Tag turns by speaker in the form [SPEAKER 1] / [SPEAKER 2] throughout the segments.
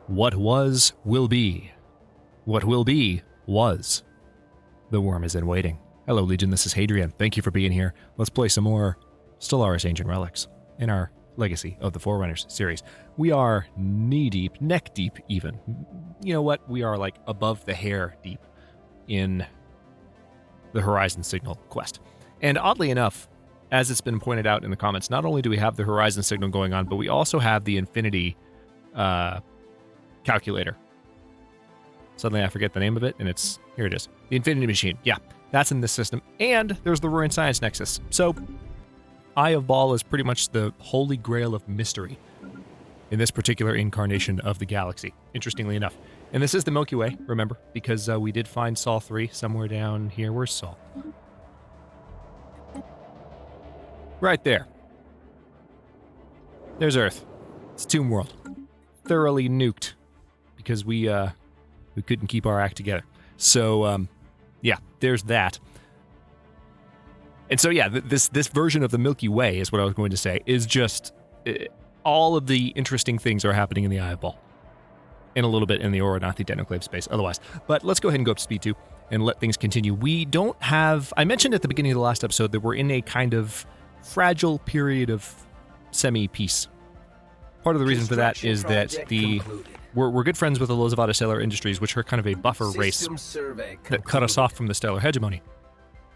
[SPEAKER 1] What was will be. What will be was. The worm is in waiting. Hello, Legion. This is Hadrian. Thank you for being here. Let's play some more Stellaris Ancient Relics in our Legacy of the Forerunners series. We are knee-deep, neck-deep even. You know what? We are like above the hair deep in the Horizon Signal quest. And oddly enough, as it's been pointed out in the comments, not only do we have the Horizon Signal going on, but we also have the Infinity calculator. Suddenly I forget the name of it, and here it is. The Infinity Machine. Yeah, that's in this system. And there's the Ruined Science Nexus. So, Eye of Baal is pretty much the holy grail of mystery in this particular incarnation of the galaxy, interestingly enough. And this is the Milky Way, remember, because we did find Sol 3 somewhere down here. Where's Sol? Right there. There's Earth. It's Tomb World. Thoroughly nuked because we couldn't keep our act together. So, yeah, there's that. And so, yeah, this version of the Milky Way is what I was going to say, is just all of the interesting things are happening in the Eye of Baal. And a little bit in the Oranathi Denoclave space otherwise. But let's go ahead and go up to speed 2 and let things continue. We don't have... I mentioned at the beginning of the last episode that we're in a kind of fragile period of semi-peace. Part of the reason for that is that we're good friends with the Lozavata Stellar Industries, which are kind of a buffer race that cut us off from the stellar hegemony.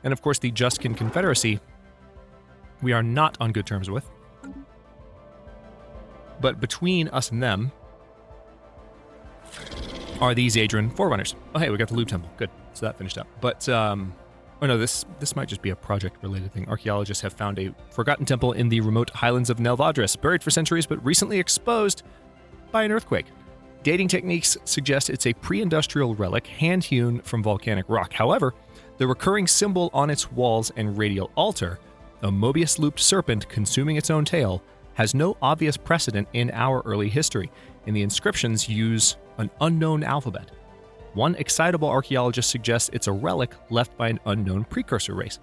[SPEAKER 1] And of course, the Justkin Confederacy, we are not on good terms with. But between us and them are these Hadrian Forerunners. Oh, hey, we got the Loop Temple. Good. So that finished up. But, oh no, this might just be a project-related thing. Archaeologists have found a forgotten temple in the remote highlands of Nelvadris, buried for centuries but recently exposed by an earthquake. Dating techniques suggest it's a pre-industrial relic hand-hewn from volcanic rock. However, the recurring symbol on its walls and radial altar, a Mobius-looped serpent consuming its own tail, has no obvious precedent in our early history, and the inscriptions use an unknown alphabet. One excitable archaeologist suggests it's a relic left by an unknown precursor race.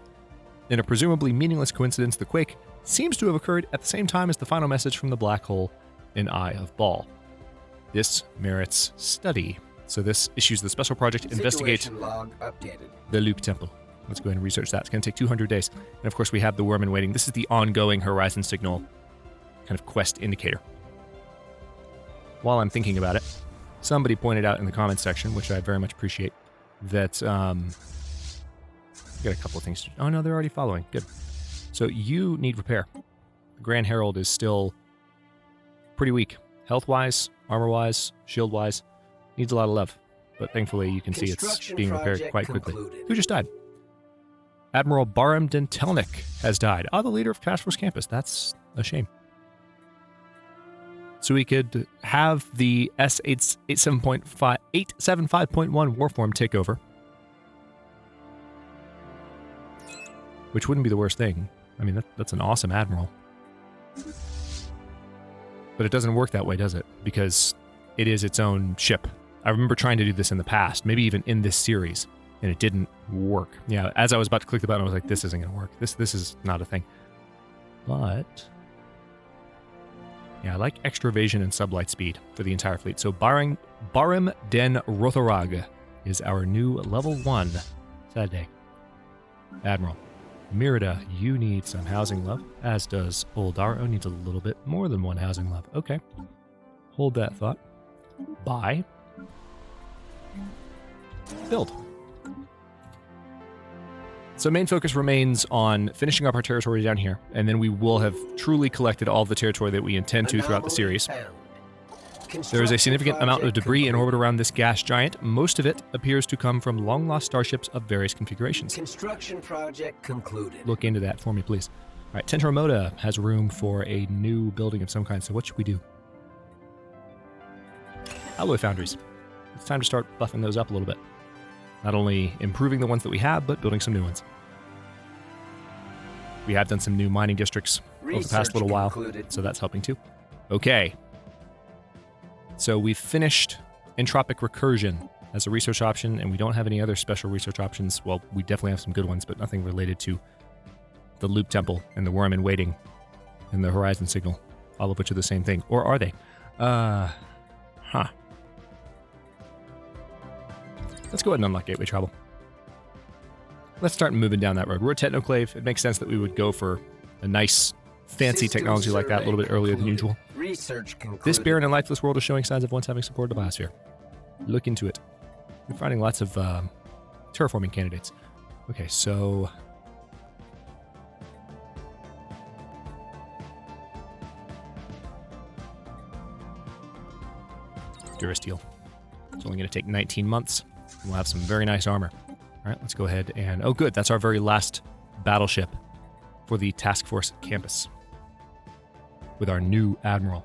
[SPEAKER 1] In a presumably meaningless coincidence, the quake seems to have occurred at the same time as the final message from the black hole in Eye of Baal. This merits study. So this issues the special project Investigate the Loop Temple. Let's go ahead and research that. It's going to take 200 days. And of course we have the worm in waiting. This is the ongoing Horizon Signal kind of quest indicator. While I'm thinking about it, somebody pointed out in the comments section, which I very much appreciate, that got a couple of things. Oh no, they're already following. Good. So you need repair. The Grand Herald is still pretty weak. Health-wise, armor-wise, shield-wise. Needs a lot of love. But thankfully you can see it's being repaired quite quickly. Who just died? Admiral Baram Dentelnik has died. Oh, the leader of Task Force Campus. That's a shame. So we could have the S875.1 Warform take over. Which wouldn't be the worst thing. I mean, that's an awesome admiral. But it doesn't work that way, does it? Because it is its own ship. I remember trying to do this in the past, maybe even in this series, and it didn't work. Yeah, as I was about to click the button, I was like, this isn't going to work. This is not a thing. But... yeah, I like extra evasion and sublight speed for the entire fleet. So Barim den Rotharag is our new level 1 Saturday Admiral. Mirida, you need some housing love, as does Oldaro. Needs a little bit more than one housing love. Okay. Hold that thought. Buy. Build. So main focus remains on finishing up our territory down here, and then we will have truly collected all the territory that we intend to throughout the series. There is a significant amount of debris in orbit around this gas giant. Most of it appears to come from long-lost starships of various configurations.
[SPEAKER 2] Construction project concluded.
[SPEAKER 1] Look into that for me, please. All right, Tentramoda has room for a new building of some kind, so what should we do? Alloy foundries. It's time to start buffing those up a little bit. Not only improving the ones that we have, but building some new ones. We have done some new mining districts over the past little while, so that's helping too. Okay. So we've finished Entropic Recursion as a research option, and we don't have any other special research options. Well, we definitely have some good ones, but nothing related to the Loop Temple and the Worm in Waiting and the Horizon Signal, all of which are the same thing. Or are they? Let's go ahead and unlock gateway travel. Let's start moving down that road. We're a technoclave. It makes sense that we would go for a nice, fancy
[SPEAKER 2] System
[SPEAKER 1] technology like that a little bit earlier than
[SPEAKER 2] concluded.
[SPEAKER 1] usual.
[SPEAKER 2] Research concluded.
[SPEAKER 1] This barren and lifeless world is showing signs of once having supported the biosphere. Look into it. We're finding lots of terraforming candidates. Okay, so... Durasteel. It's only going to take 19 months. We'll have some very nice armor. All right, let's go ahead and... Oh, good. That's our very last battleship for the task force campus with our new admiral.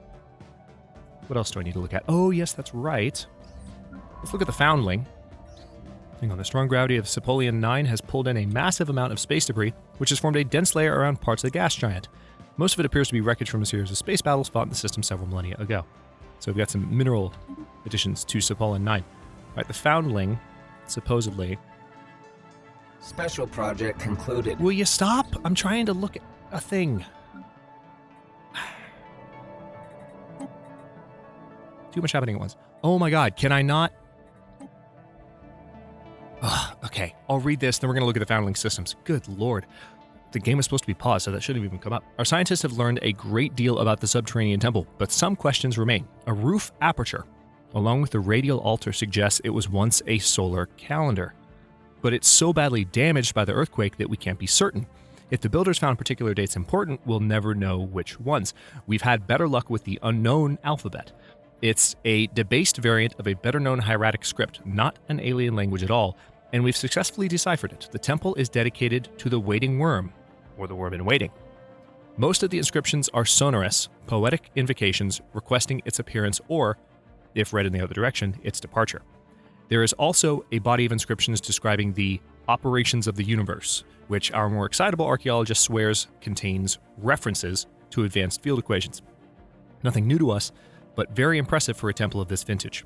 [SPEAKER 1] What else do I need to look at? Oh, yes, that's right. Let's look at the Foundling. Hang on. The strong gravity of Cipolian 9 has pulled in a massive amount of space debris, which has formed a dense layer around parts of the gas giant. Most of it appears to be wreckage from a series of space battles fought in the system several millennia ago. So we've got some mineral additions to Cipolian 9. All right, the Foundling, supposedly...
[SPEAKER 2] Special project concluded.
[SPEAKER 1] Will you stop? I'm trying to look at a thing. Too much happening at once. Oh my god, can I not? Ugh, okay, I'll read this, then we're going to look at the Foundling systems. Good lord. The game is supposed to be paused, so that shouldn't have even come up. Our scientists have learned a great deal about the subterranean temple, but some questions remain. A roof aperture, along with the radial altar, suggests it was once a solar calendar. But it's so badly damaged by the earthquake that we can't be certain. If the builders found particular dates important, we'll never know which ones. We've had better luck with the unknown alphabet. It's a debased variant of a better-known hieratic script, not an alien language at all, and we've successfully deciphered it. The temple is dedicated to the waiting worm, or the worm in waiting. Most of the inscriptions are sonorous, poetic invocations requesting its appearance or, if read in the other direction, its departure. There is also a body of inscriptions describing the operations of the universe, which our more excitable archaeologist swears contains references to advanced field equations. Nothing new to us, but very impressive for a temple of this vintage.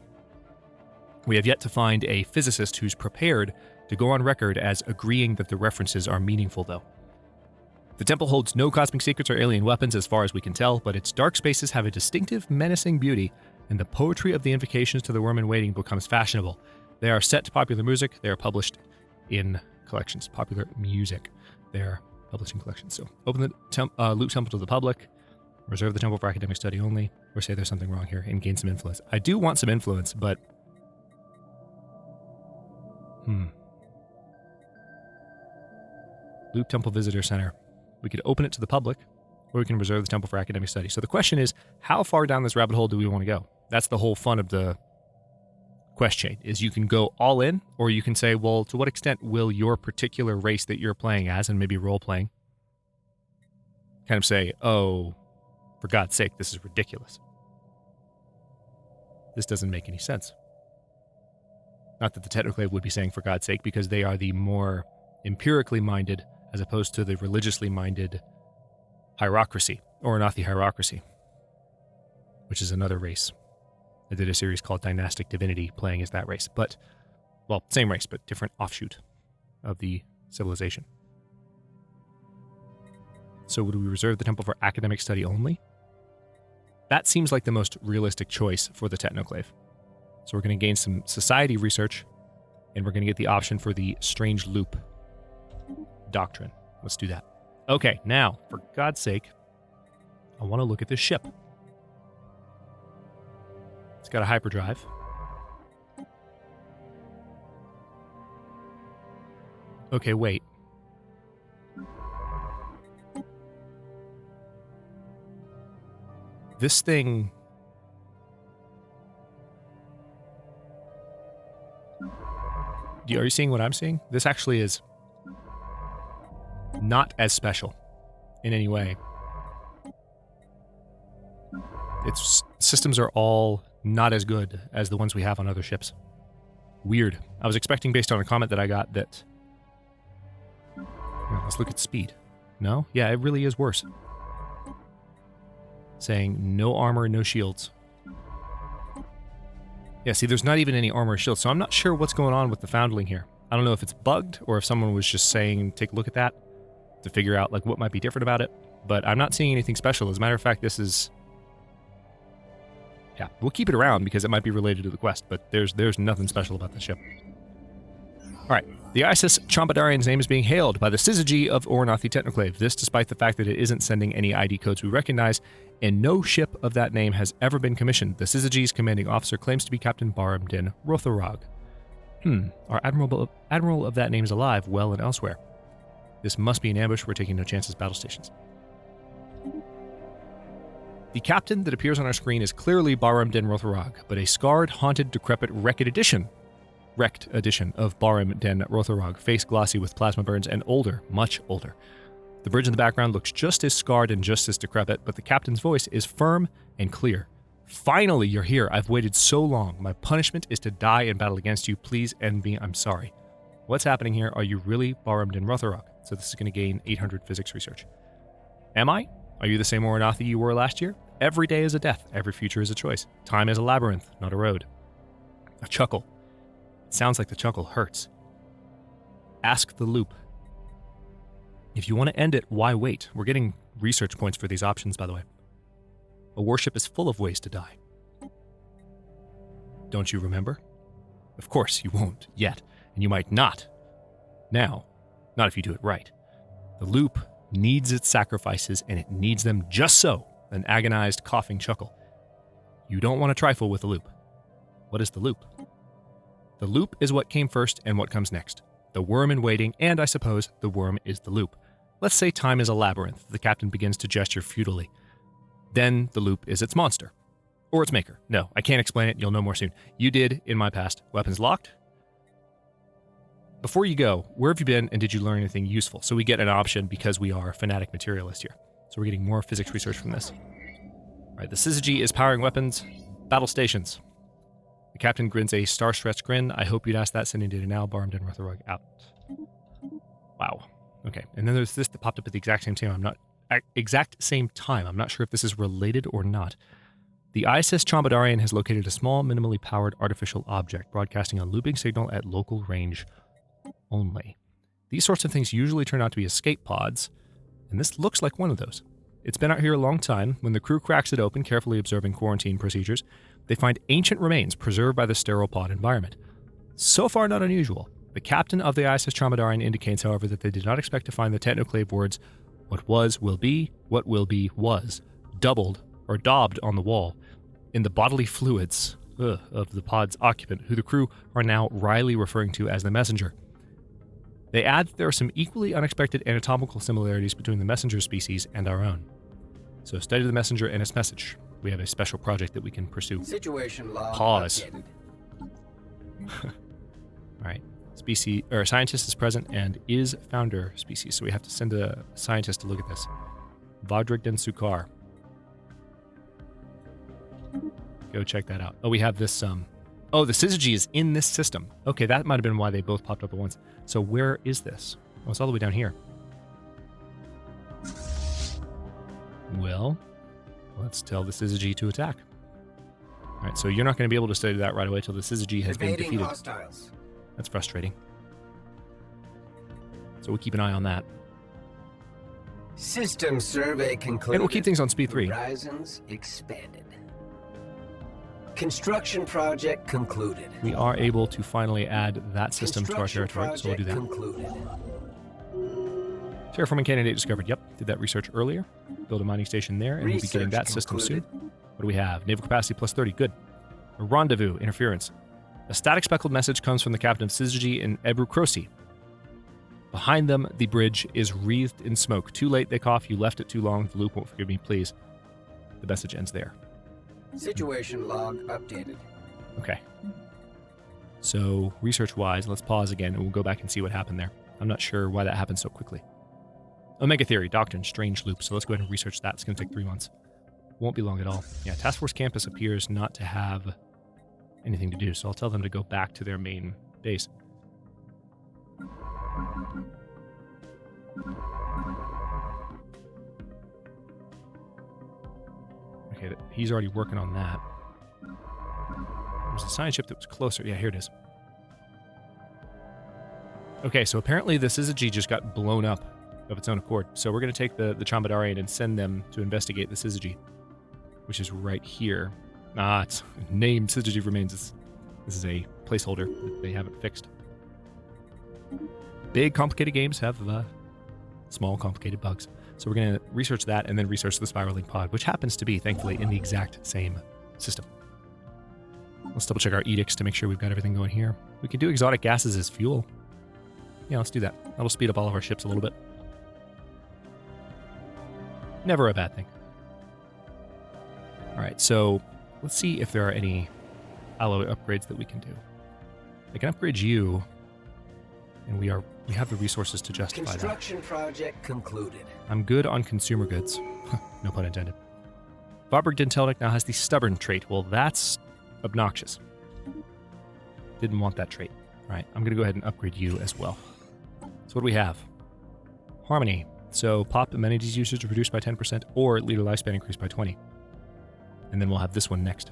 [SPEAKER 1] We have yet to find a physicist who's prepared to go on record as agreeing that the references are meaningful, though. The temple holds no cosmic secrets or alien weapons as far as we can tell, but its dark spaces have a distinctive, menacing beauty, and the poetry of the invocations to the worm in waiting becomes fashionable. They are set to popular music. They are published in collections. Popular music. They are published in collections. So open the loot temple to the public, reserve the temple for academic study only, or say there's something wrong here and gain some influence. I do want some influence, but... Loot Temple Visitor Center. We could open it to the public, or we can reserve the temple for academic study. So the question is, how far down this rabbit hole do we want to go? That's the whole fun of the quest chain, is you can go all in, or you can say, well, to what extent will your particular race that you're playing as, and maybe role-playing, kind of say, oh, for God's sake, this is ridiculous. This doesn't make any sense. Not that the Technoclave would be saying for God's sake, because they are the more empirically minded as opposed to the religiously minded hierocracy, or not the hierocracy, which is another race. I did a series called Dynastic Divinity playing as that race, but, well, same race, but different offshoot of the civilization. So would we reserve the temple for academic study only? That seems like the most realistic choice for the Technoclave. So we're going to gain some society research, and we're going to get the option for the Strange Loop doctrine. Let's do that. Okay, now, for God's sake, I want to look at this ship. It's got a hyperdrive. Okay, wait. This thing... Are you seeing what I'm seeing? This actually is not as special in any way. Its systems are all not as good as the ones we have on other ships. Weird. I was expecting, based on a comment that I got, that... Let's look at speed. No? Yeah, it really is worse. Saying no armor, no shields. Yeah, see, there's not even any armor or shields, so I'm not sure what's going on with the Foundling here. I don't know if it's bugged, or if someone was just saying, take a look at that, to figure out, like, what might be different about it. But I'm not seeing anything special. As a matter of fact, this is... Yeah, we'll keep it around because it might be related to the quest, but there's nothing special about the ship. All right. The ISS Chompedarian's name is being hailed by the syzygy of Ornathi Technoclave. This despite the fact that it isn't sending any ID codes we recognize, and no ship of that name has ever been commissioned. The syzygy's commanding officer claims to be Captain Baram Din Rotharog. Our admiral of that name is alive, well and elsewhere. This must be an ambush. We're taking no chances. Battle stations. The captain that appears on our screen is clearly Baram Din Rotharog, but a scarred, haunted, decrepit, wrecked edition of Baram Den Rotharog, face glossy with plasma burns and older, much older. The bridge in the background looks just as scarred and just as decrepit, but the captain's voice is firm and clear. Finally, you're here. I've waited so long. My punishment is to die in battle against you. Please end me. I'm sorry. What's happening here? Are you really Baram Den Rotharog? So this is going to gain 800 physics research. Am I? Are you the same Ornathi you were last year? Every day is a death. Every future is a choice. Time is a labyrinth, not a road. A chuckle. It sounds like the chuckle hurts. Ask the loop. If you want to end it, why wait? We're getting research points for these options, by the way. A warship is full of ways to die. Don't you remember? Of course you won't, yet, and you might not. Now, not if you do it right. The loop needs its sacrifices, and it needs them just so. An agonized, coughing chuckle. You don't want to trifle with the loop. What is the loop? The loop is what came first and what comes next. The worm in waiting, and I suppose the worm is the loop. Let's say time is a labyrinth. The captain begins to gesture futilely. Then the loop is its monster. Or its maker. No, I can't explain it. You'll know more soon. You did in my past. Weapons locked? Before you go, where have you been and did you learn anything useful? So we get an option because we are fanatic materialist here. So we're getting more physics research from this. All right, the syzygy is powering weapons. Battle stations. The captain grins a star-stretched grin. I hope you'd ask that. Sending data now. Baram Den Rotharog out. Wow. Okay, and then there's this that popped up at the exact same time. I'm not sure if this is related or not. The ISS Chompedarian has located a small, minimally powered artificial object, broadcasting a looping signal at local range only. These sorts of things usually turn out to be escape pods, and this looks like one of those. It's been out here a long time. When the crew cracks it open, carefully observing quarantine procedures, they find ancient remains preserved by the sterile pod environment. So far, not unusual. The captain of the ISS Chompedarian indicates, however, that they did not expect to find the technoclave words, "What was will be, what will be was," doubled or daubed on the wall in the bodily fluids of the pod's occupant, who the crew are now wryly referring to as the messenger. They add that there are some equally unexpected anatomical similarities between the messenger species and our own. So study the messenger and its message. We have a special project that we can pursue.
[SPEAKER 2] Situation log
[SPEAKER 1] Pause.
[SPEAKER 2] updated.
[SPEAKER 1] All right. Scientist is present and is founder species. So we have to send a scientist to look at this. Vodrigden Sukar. Go check that out. Oh, we have this. The syzygy is in this system. Okay, that might have been why they both popped up at once. So where is this? Oh, it's all the way down here. Well, let's tell the syzygy to attack. All right, so you're not going to be able to study that right away till the syzygy has been
[SPEAKER 2] Evading
[SPEAKER 1] defeated.
[SPEAKER 2] hostiles.
[SPEAKER 1] That's frustrating. So we'll keep an eye on that.
[SPEAKER 2] System survey concluded.
[SPEAKER 1] And we'll keep things on speed 3.
[SPEAKER 2] Horizons expanded. Construction project concluded.
[SPEAKER 1] We are able to finally add that system to our territory, so we'll do that.
[SPEAKER 2] Concluded.
[SPEAKER 1] Terraforming candidate discovered. Yep, did that research earlier. Build a mining station there, and we'll be getting that system soon. What do we have? Naval capacity plus 30. Good. A rendezvous. Interference. A static speckled message comes from the captain of syzygy in Ebrukrosi. Behind them, the bridge is wreathed in smoke. Too late, they cough. You left it too long. The loop won't forgive me, please. The message ends there.
[SPEAKER 2] Situation log updated.
[SPEAKER 1] Okay. So, research-wise, let's pause again, and we'll go back and see what happened there. I'm not sure why that happened so quickly. Omega Theory, Doctrine, Strange Loop. So let's go ahead and research that. It's going to take 3 months. Won't be long at all. Yeah, Task Force Campus appears not to have anything to do, so I'll tell them to go back to their main base. Okay, he's already working on that. There's a science ship that was closer. Yeah, here it is. Okay, so apparently the syzygy just got blown up of its own accord. So we're going to take the Chompedarian and send them to investigate the syzygy, which is right here. It's named syzygy remains. This is a placeholder that they haven't fixed. Big, complicated games have small, complicated bugs. So we're going to research that and then research the spiraling pod, which happens to be, thankfully, in the exact same system. Let's double check our edicts to make sure we've got everything going here. We can do exotic gases as fuel. Yeah, let's do that. That'll speed up all of our ships a little bit. Never a bad thing. All right, so let's see if there are any alloy upgrades that we can do. I can upgrade you, and we have the resources to justify that.
[SPEAKER 2] Construction project concluded.
[SPEAKER 1] I'm good on consumer goods. No pun intended. Varberg Dentelnik now has the stubborn trait. Well, that's obnoxious. Didn't want that trait. All right, I'm going to go ahead and upgrade you as well. So what do we have? Harmony. So pop amenities usage reduced by 10% or leader lifespan increased by 20. And then we'll have this one next.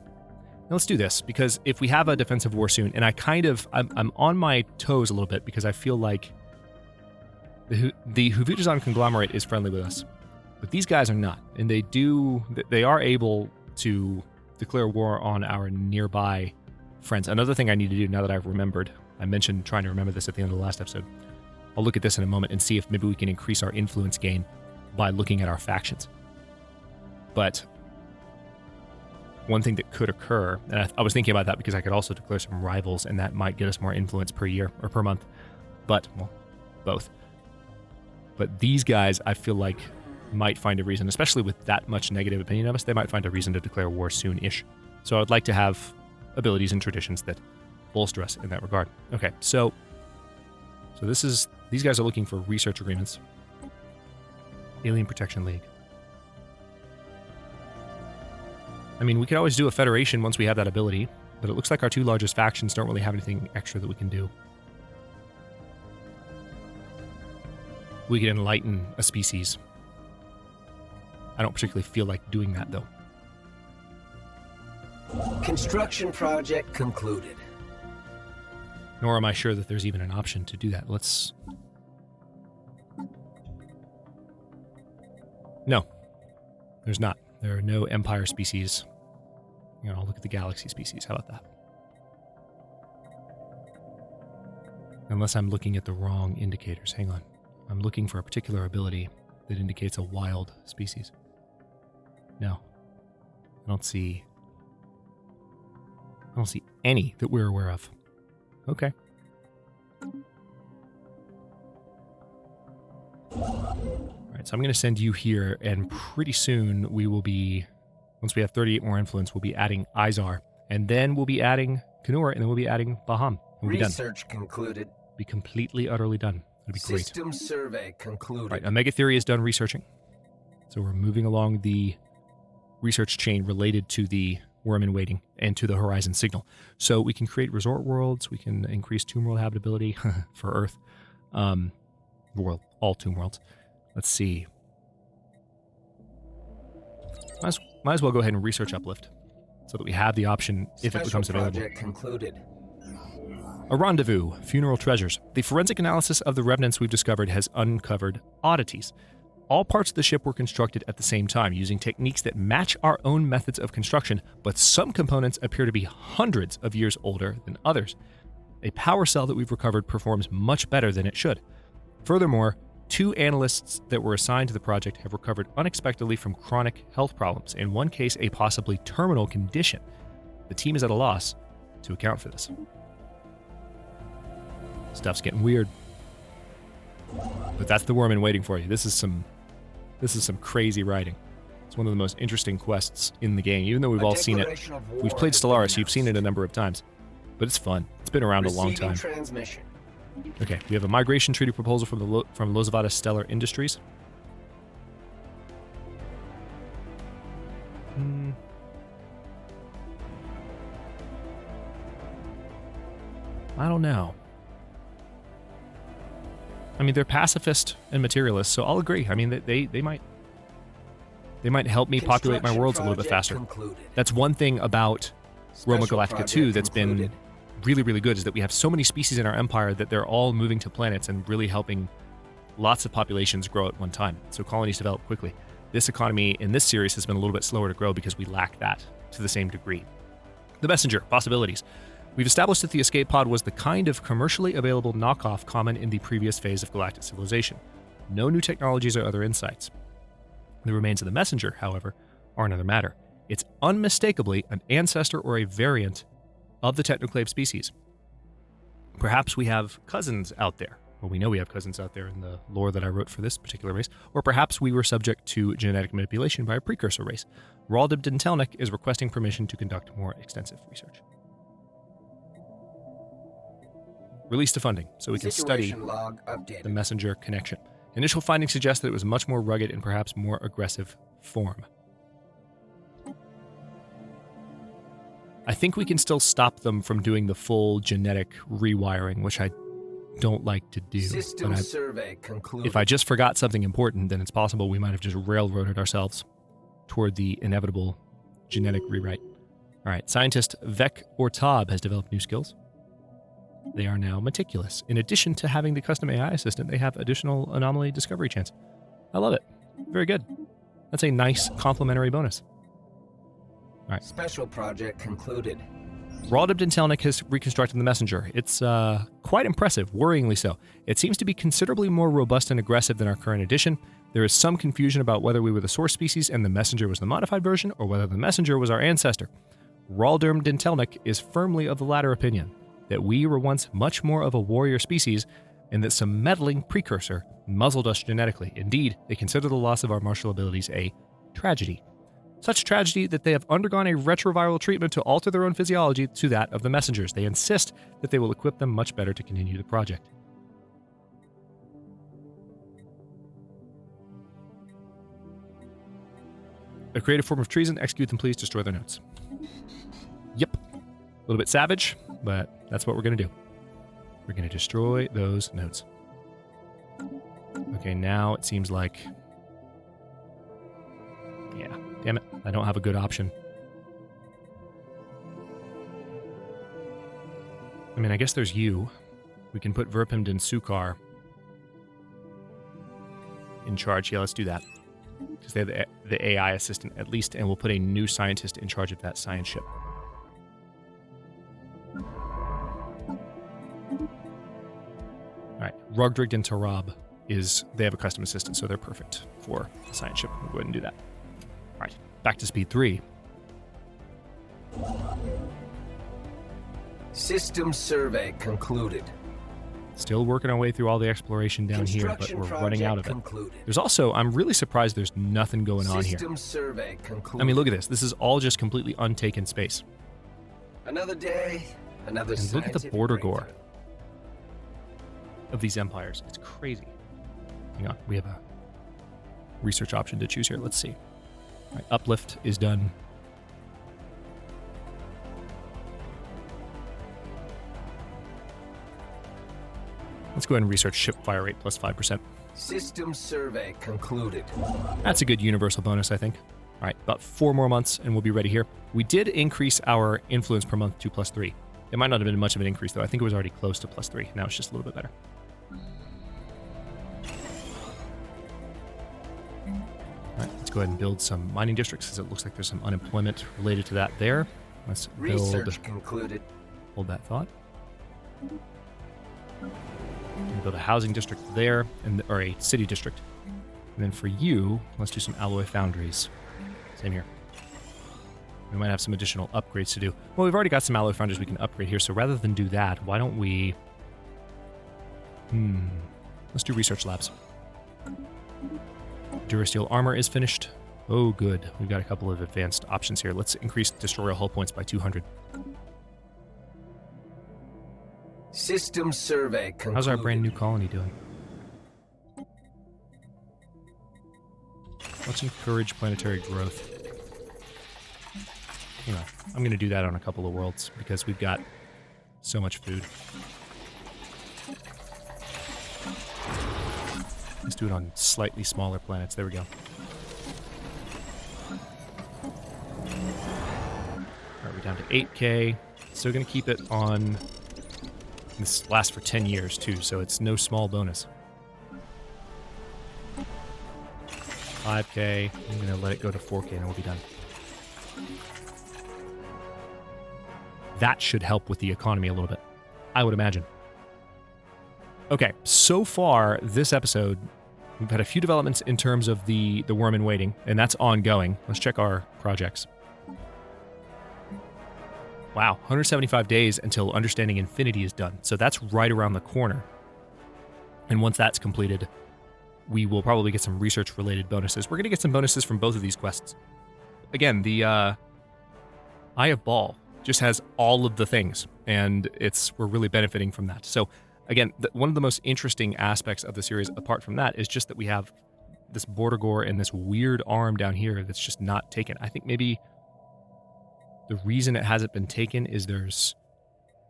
[SPEAKER 1] Now let's do this, because if we have a defensive war soon, and I'm on my toes a little bit because I feel like the Huvudazan conglomerate is friendly with us, but these guys are not, and they are able to declare war on our nearby friends. Another thing I need to do now that I've remembered, I mentioned trying to remember this at the end of the last episode. I'll look at this in a moment and see if maybe we can increase our influence gain by looking at our factions. But one thing that could occur, and I was thinking about that because I could also declare some rivals, and that might get us more influence per year or per month. But, well, both. But these guys, I feel like, might find a reason, especially with that much negative opinion of us, they might find a reason to declare war soon-ish. So I'd like to have abilities and traditions that bolster us in that regard. Okay, so these guys are looking for research agreements. Alien Protection League. I mean, we could always do a federation once we have that ability, but it looks like our two largest factions don't really have anything extra that we can do. We can enlighten a species. I don't particularly feel like doing that, though.
[SPEAKER 2] Construction project concluded.
[SPEAKER 1] Nor am I sure that there's even an option to do that. Let's... No. There's not. There are no empire species. You know, I'll look at the galaxy species. How about that? Unless I'm looking at the wrong indicators. Hang on. I'm looking for a particular ability that indicates a wild species. No. I don't see any that we're aware of. Okay. Alright, so I'm going to send you here, and pretty soon we will be, once we have 38 more influence, we'll be adding Izar, and then we'll be adding Kanur, and then we'll be adding Baham. We'll be done.
[SPEAKER 2] Research concluded.
[SPEAKER 1] Be completely, utterly done. It'll be great.
[SPEAKER 2] System survey concluded.
[SPEAKER 1] Right, Omega Theory is done researching. So we're moving along the research chain related to the Worm in Waiting and to the Horizon Signal. So we can create resort worlds, we can increase tomb world habitability for Earth. Well, all tomb worlds. Let's see. Might as well go ahead and research Uplift so that we have the option if it becomes available.
[SPEAKER 2] Project concluded.
[SPEAKER 1] A rendezvous, funeral treasures. The forensic analysis of the remnants we've discovered has uncovered oddities. All parts of the ship were constructed at the same time using techniques that match our own methods of construction, but some components appear to be hundreds of years older than others. A power cell that we've recovered performs much better than it should. Furthermore, 2 analysts that were assigned to the project have recovered unexpectedly from chronic health problems, in one case a possibly terminal condition. The team is at a loss to account for this. Stuff's getting weird. But that's the Worm in Waiting for you. This is some crazy writing. It's one of the most interesting quests in the game. Even though we've all seen it. We've played Stellaris, you've seen it a number of times. But it's fun. It's been around a long time.
[SPEAKER 2] Transmission.
[SPEAKER 1] Okay, we have a migration treaty proposal from Lozavada Stellar Industries. I don't know. I mean, they're pacifist and materialist, so I'll agree. I mean, they might help me populate my worlds a little bit faster.
[SPEAKER 2] Concluded.
[SPEAKER 1] That's one thing about Roma
[SPEAKER 2] Special
[SPEAKER 1] Galactica 2 that's
[SPEAKER 2] concluded.
[SPEAKER 1] been really, really good, is that we have so many species in our empire that they're all moving to planets and really helping lots of populations grow at one time. So colonies develop quickly. This economy in this series has been a little bit slower to grow because we lack that to the same degree. The Messenger, possibilities. We've established that the escape pod was the kind of commercially available knockoff common in the previous phase of galactic civilization. No new technologies or other insights. The remains of the messenger, however, are another matter. It's unmistakably an ancestor or a variant of the technoclave species. Perhaps we have cousins out there. Well, we know we have cousins out there in the lore that I wrote for this particular race. Or perhaps we were subject to genetic manipulation by a precursor race. Raldib Dintelnik is requesting permission to conduct more extensive research. Release to funding, so we can study the messenger connection. Initial findings suggest that it was much more rugged and perhaps more aggressive form. I think we can still stop them from doing the full genetic rewiring, which I don't like to do.
[SPEAKER 2] System survey concluded.
[SPEAKER 1] If I just forgot something important, then it's possible we might have just railroaded ourselves toward the inevitable genetic rewrite. All right, scientist Vec Ortab has developed new skills. They are now meticulous. In addition to having the custom AI assistant, they have additional anomaly discovery chance. I love it. Very good. That's a nice complementary bonus. All right.
[SPEAKER 2] Special project concluded.
[SPEAKER 1] Raldib Dintelnik has reconstructed the messenger. It's quite impressive, worryingly so. It seems to be considerably more robust and aggressive than our current edition. There is some confusion about whether we were the source species and the messenger was the modified version, or whether the messenger was our ancestor. Raldib Dintelnik is firmly of the latter opinion, that we were once much more of a warrior species, and that some meddling precursor muzzled us genetically. Indeed, they consider the loss of our martial abilities a tragedy. Such tragedy that they have undergone a retroviral treatment to alter their own physiology to that of the messengers. They insist that they will equip them much better to continue the project. A creative form of treason. Execute them, please. Destroy their notes. Yep. A little bit savage, but that's what we're going to do. We're going to destroy those notes. Okay, now it seems like... Yeah, damn it. I don't have a good option. I mean, I guess there's you. We can put Verpimd and Sukar in charge. Yeah, let's do that. Because they have the AI assistant at least, and we'll put a new scientist in charge of that science ship. Alright, Rugdrig and Tarab they have a custom assistant, so they're perfect for the science ship. We'll go ahead and do that. Alright, back to speed 3.
[SPEAKER 2] System survey concluded.
[SPEAKER 1] Still working our way through all the exploration down here, but we're running out of it. There's also, I'm really surprised there's nothing going on here.
[SPEAKER 2] System survey concluded.
[SPEAKER 1] I mean, look at this. This is all just completely untaken space.
[SPEAKER 2] Another day, another
[SPEAKER 1] And look at the
[SPEAKER 2] scientific
[SPEAKER 1] border gore
[SPEAKER 2] breakthrough.
[SPEAKER 1] of these empires. It's crazy. Hang on, we have a research option to choose here. Let's see. All right, uplift is done. Let's go ahead and research ship fire rate plus 5%.
[SPEAKER 2] System survey concluded.
[SPEAKER 1] That's a good universal bonus, I think. All right, about 4 more months and we'll be ready here. We did increase our influence per month to +3. It might not have been much of an increase, though. I think it was already close to +3. Now it's just a little bit better. All right, let's go ahead and build some mining districts, because it looks like there's some unemployment related to that there. Let's build...
[SPEAKER 2] Research concluded.
[SPEAKER 1] Hold that thought. And build a housing district there, or a city district. And then for you, let's do some alloy foundries. Same here. We might have some additional upgrades to do. Well, we've already got some alloy foundries we can upgrade here, so rather than do that, why don't we... Let's do research labs. Durasteel armor is finished. Oh, good. We've got a couple of advanced options here. Let's increase destroyer hull points by 200.
[SPEAKER 2] System survey concluded.
[SPEAKER 1] How's our brand new colony doing? Let's encourage planetary growth. You know, I'm going to do that on a couple of worlds because we've got so much food. Let's do it on slightly smaller planets. There we go. Alright, we're down to 8K. Still going to keep it on... This lasts for 10 years, too, so it's no small bonus. 5K. I'm going to let it go to 4K, and we'll be done. that should help with the economy a little bit, I would imagine. Okay, so far this episode, we've had a few developments in terms of the worm in waiting, and that's ongoing. Let's check our projects. Wow, 175 days until Understanding Infinity is done. So that's right around the corner. And once that's completed, we will probably get some research-related bonuses. We're going to get some bonuses from both of these quests. Again, the Eye of Baal just has all of the things, and we're really benefiting from that. So again, one of the most interesting aspects of the series, apart from that, is just that we have this border gore and this weird arm down here that's just not taken. I think maybe the reason it hasn't been taken is there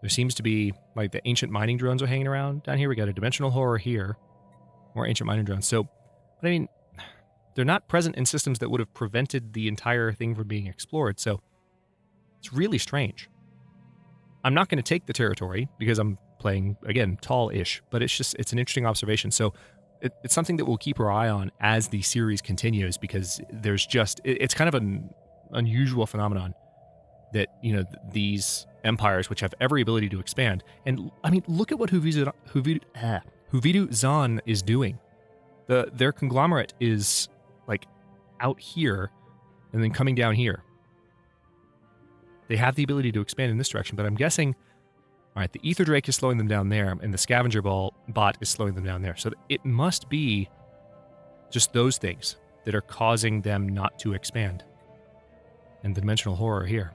[SPEAKER 1] seems to be, like, the ancient mining drones are hanging around down here. We got a dimensional horror here, more ancient mining drones. So, but I mean, they're not present in systems that would have prevented the entire thing from being explored. So it's really strange. I'm not going to take the territory because I'm playing, again, tall-ish, but it's an interesting observation. So it's something that we'll keep our eye on as the series continues, because it's kind of an unusual phenomenon that, these empires, which have every ability to expand. And I mean, look at what Huvidu Zan is doing. Their conglomerate is like out here and then coming down here. They have the ability to expand in this direction, but I'm guessing, all right, the Ether Drake is slowing them down there, and the Scavenger bot is slowing them down there. So it must be just those things that are causing them not to expand. And the Dimensional Horror here.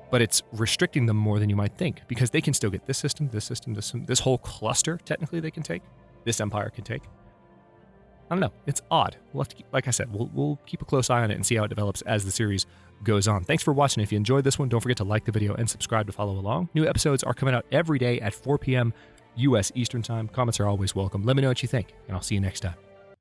[SPEAKER 1] But it's restricting them more than you might think, because they can still get this system, this whole cluster, technically they can take. This empire can take. I don't know. It's odd. We'll have to like I said, we'll keep a close eye on it and see how it develops as the series goes on. Thanks for watching. If you enjoyed this one, don't forget to like the video and subscribe to follow along. New episodes are coming out every day at 4 p.m. U.S. Eastern Time. Comments are always welcome. Let me know what you think, and I'll see you next time.